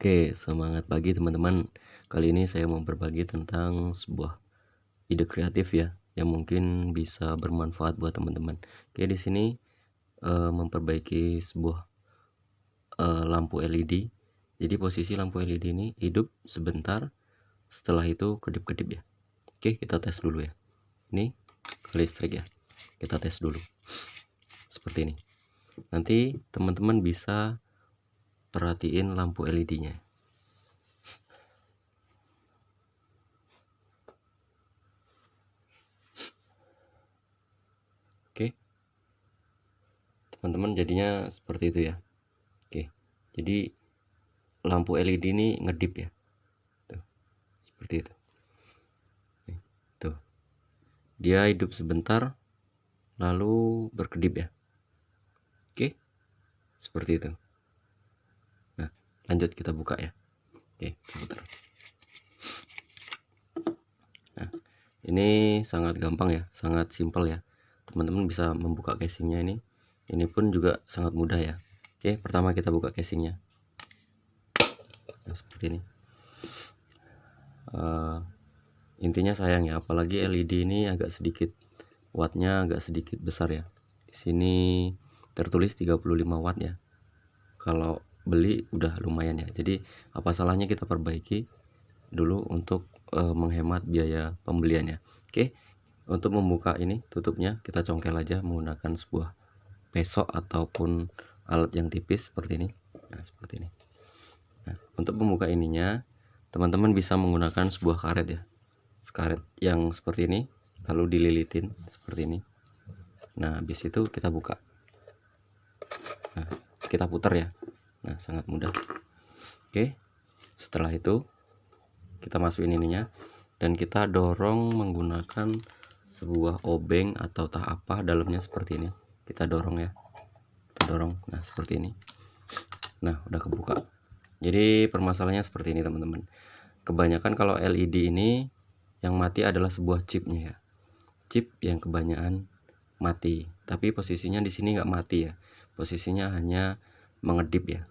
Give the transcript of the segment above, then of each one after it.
Oke, semangat pagi teman-teman. Kali ini saya mau berbagi tentang sebuah ide kreatif ya, yang mungkin bisa bermanfaat buat teman-teman. Oke, di sini memperbaiki sebuah lampu LED. Jadi posisi lampu LED ini hidup sebentar, setelah itu kedip-kedip ya. Oke, kita tes dulu ya. Ini ke listrik ya. Kita tes dulu. Seperti ini. Nanti teman-teman bisa perhatiin lampu LED-nya. Oke, teman-teman jadinya seperti itu ya. Oke, jadi lampu LED ini ngedip ya, tuh, seperti itu. Nih, tuh, dia hidup sebentar lalu berkedip ya. Oke, seperti itu. Nah, lanjut kita buka ya. Oke, sebentar. Nah, ini sangat gampang ya, sangat simpel ya. Teman-teman bisa membuka casingnya ini. Ini pun juga sangat mudah ya. Oke, pertama kita buka casingnya. Nah, seperti ini. Intinya sayang ya, apalagi LED ini agak sedikit wattnya agak sedikit besar ya. Di sini tertulis 35 watt ya. Kalau beli udah lumayan ya. Jadi apa salahnya kita perbaiki dulu untuk menghemat biaya pembeliannya. Oke, untuk membuka ini tutupnya kita congkel aja menggunakan sebuah pesok ataupun alat yang tipis seperti ini. Nah, seperti ini. Nah, untuk membuka ininya teman-teman bisa menggunakan sebuah karet ya. Karet yang seperti ini, lalu dililitin seperti ini. Nah, habis itu kita buka. Nah, kita putar ya. Nah, sangat mudah. Oke, setelah itu kita masukin ininya dan kita dorong menggunakan sebuah obeng atau tak apa, dalamnya seperti ini. Kita dorong ya. Kita dorong. Nah, seperti ini. Nah, udah kebuka. Jadi permasalahannya seperti ini teman-teman. Kebanyakan kalau LED ini yang mati adalah sebuah chipnya ya. Chip yang kebanyakan mati. Tapi posisinya di sini nggak mati ya. Posisinya hanya mengedip ya.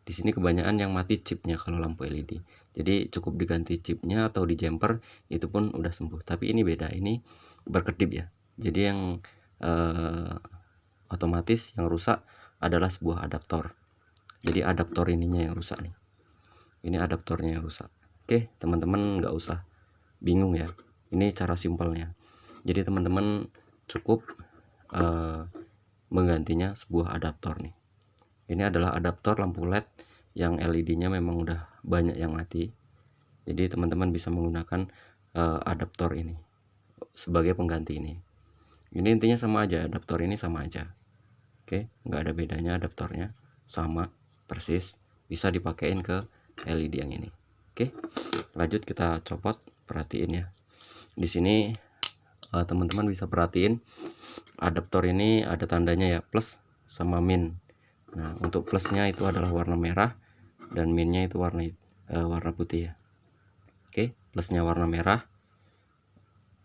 Di sini kebanyakan yang mati chipnya kalau lampu LED. Jadi cukup diganti chipnya atau di jumper itu pun udah sembuh. Tapi ini beda, ini berkedip ya. Jadi yang otomatis yang rusak adalah sebuah adaptor. Jadi adaptor ininya yang rusak nih. Ini adaptornya yang rusak. Oke, teman-teman nggak usah bingung ya. Ini cara simpelnya. Jadi teman-teman cukup menggantinya sebuah adaptor nih. Ini adalah adaptor lampu LED yang LED-nya memang udah banyak yang mati. Jadi teman-teman bisa menggunakan adaptor ini sebagai pengganti ini. Ini intinya sama aja, adaptor ini sama aja. Oke, nggak ada bedanya, adaptornya sama persis, bisa dipakein ke LED yang ini. Oke, lanjut kita copot, perhatiin ya. Di sini teman-teman bisa perhatiin adaptor ini ada tandanya ya, plus sama min. Nah, untuk plusnya itu adalah warna merah dan minnya itu warna putih ya. Oke, plusnya warna merah,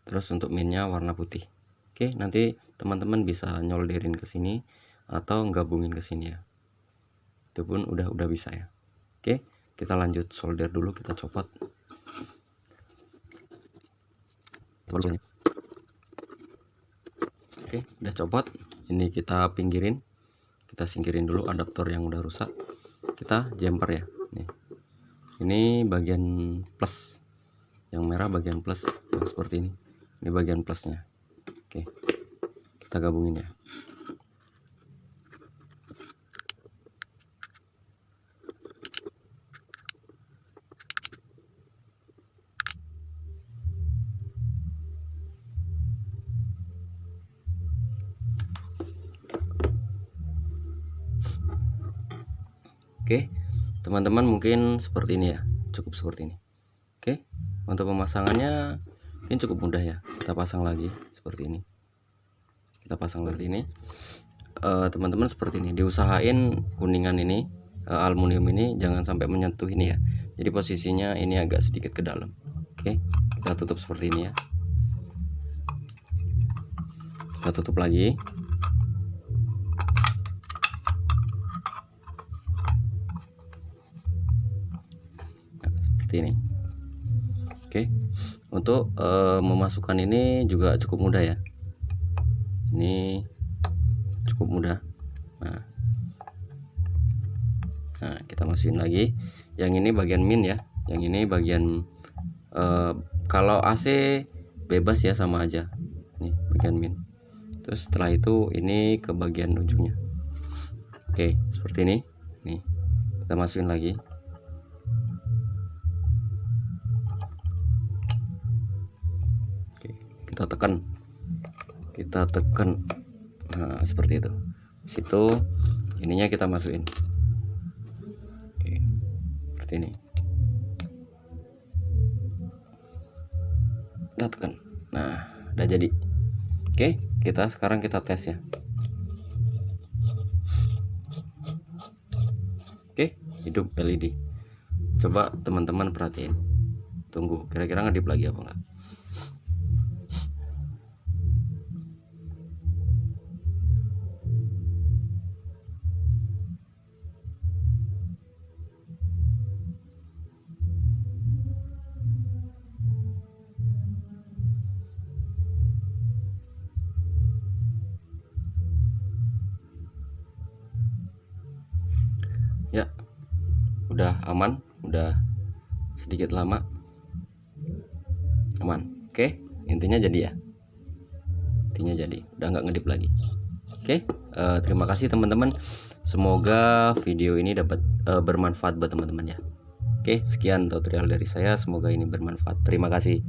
terus untuk minnya warna putih. Oke, nanti teman-teman bisa nyolderin ke sini atau gabungin ke sini ya. Itu pun udah bisa ya. Oke, kita lanjut solder dulu, kita copot. Oke, udah copot. Ini kita pinggirin. Kita singkirin dulu adaptor yang udah rusak. Kita jumper ya. Nih. Ini bagian plus. Yang merah bagian plus. Nah, seperti ini. Ini bagian plusnya. Oke. Kita gabungin ya. Oke, teman-teman mungkin seperti ini ya, cukup seperti ini. Oke, untuk pemasangannya ini cukup mudah ya. Kita pasang lagi seperti ini. Kita pasang lagi ini. Teman-teman seperti ini. Diusahain kuningan ini, aluminium ini jangan sampai menyentuh ini ya. Jadi posisinya ini agak sedikit ke dalam. Oke, kita tutup seperti ini ya. Kita tutup lagi. seperti ini. Oke, untuk memasukkan ini juga cukup mudah ya. Ini cukup mudah. Nah, kita masukin lagi. Yang ini bagian min ya, yang ini bagian kalau AC bebas ya, sama aja. Nih bagian min. Terus setelah itu ini ke bagian ujungnya. Oke, seperti ini. Nih, kita masukin lagi. Oke, kita tekan. Nah, seperti itu. Situ ininya kita masukin. Oke, seperti ini. Kita tekan. Nah, udah jadi. Oke, sekarang kita tes ya. Oke, hidup LED. Coba teman-teman perhatiin. Tunggu, kira-kira ngedip lagi apa enggak? Ya, udah aman, udah sedikit lama aman. Oke, intinya jadi ya, udah nggak ngedip lagi. Oke, terima kasih teman-teman, semoga video ini dapat bermanfaat buat teman-teman ya. Oke, sekian tutorial dari saya, semoga ini bermanfaat. Terima kasih.